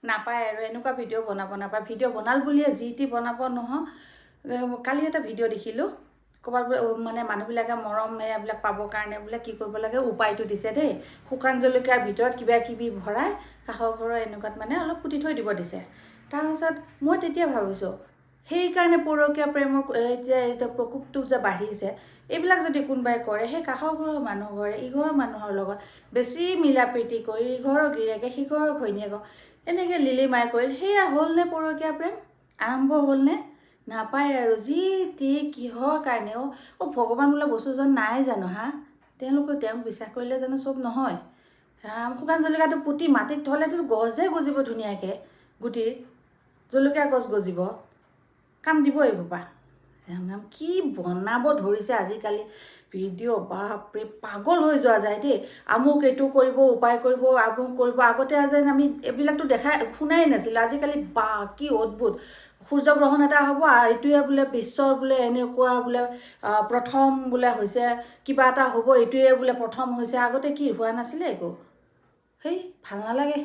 নাপায় আৰু এনেকুৱা ভিডিঅ' বনাব নাপায় ভিডিঅ' বনাল বুলিয়ে যি টি বনাব নহয় কালি এটা ভিডিঅ' দেখিলোঁ ক'ৰবাত মানে মানুহবিলাকে মৰম এইবিলাক পাবৰ কাৰণে বোলে কি কৰিব লাগে উপায়টো দিছে দেই শুকান জলকীয়াৰ ভিতৰত কিবা কিবি ভৰাই কাষৰ ঘৰৰ এনেকুৱাত মানে অলপ পুতি থৈ দিব দিছে তাৰপিছত মই তেতিয়া ভাবিছোঁ সেইকাৰণে পৰকীয়া প্ৰেমৰ যে প্ৰকোপটো যে বাঢ়িছে এইবিলাক যদি কোনোবাই কৰে সেই কাষৰ ঘৰৰ মানুহ ঘৰে ইঘৰৰ মানুহৰ লগত বেছি মিলা প্ৰীতি কৰি ইঘৰৰ গিৰিয়েকে সিঘৰৰ ঘৈণীয়েকক এনেকৈ লিলিমাই কৰিল সেয়া হ'লনে পৰকীয়া প্ৰেম আৰম্ভ হ'লনে নাপায় আৰু যি টি কিহৰ কাৰণেও ভগৱান বোলা বস্তুজন নাই জানো হা তেওঁলোক বিশ্বাস কৰিলে জানো চব নহয় শুকান জলকীয়াটো পুতি মাটিত থ'লেতো গছহে গজিব ধুনীয়াকৈ গুটিৰ জলকীয়া গছ গজিব কাম দিব এইবোৰপা কি বনাব ধৰিছে আজিকালি ভিডিঅ' বাপৰে পাগল হৈ যোৱা যায় দেই আমুক এইটো কৰিব উপায় কৰিব আমুক কৰিব আগতে যেন আমি এইবিলাকতো শুনাই নাছিলোঁ আজিকালি বা কি অদ্ভুত সূৰ্যগ্ৰহণ এটা হ'ব এইটোৱে বোলে বিশ্বৰ বোলে এনেকুৱা বোলে প্ৰথম বোলে হৈছে কিবা এটা হ'ব এইটোৱে বোলে প্ৰথম হৈছে আগতে কি হোৱা নাছিলে একো সেই ভাল নালাগে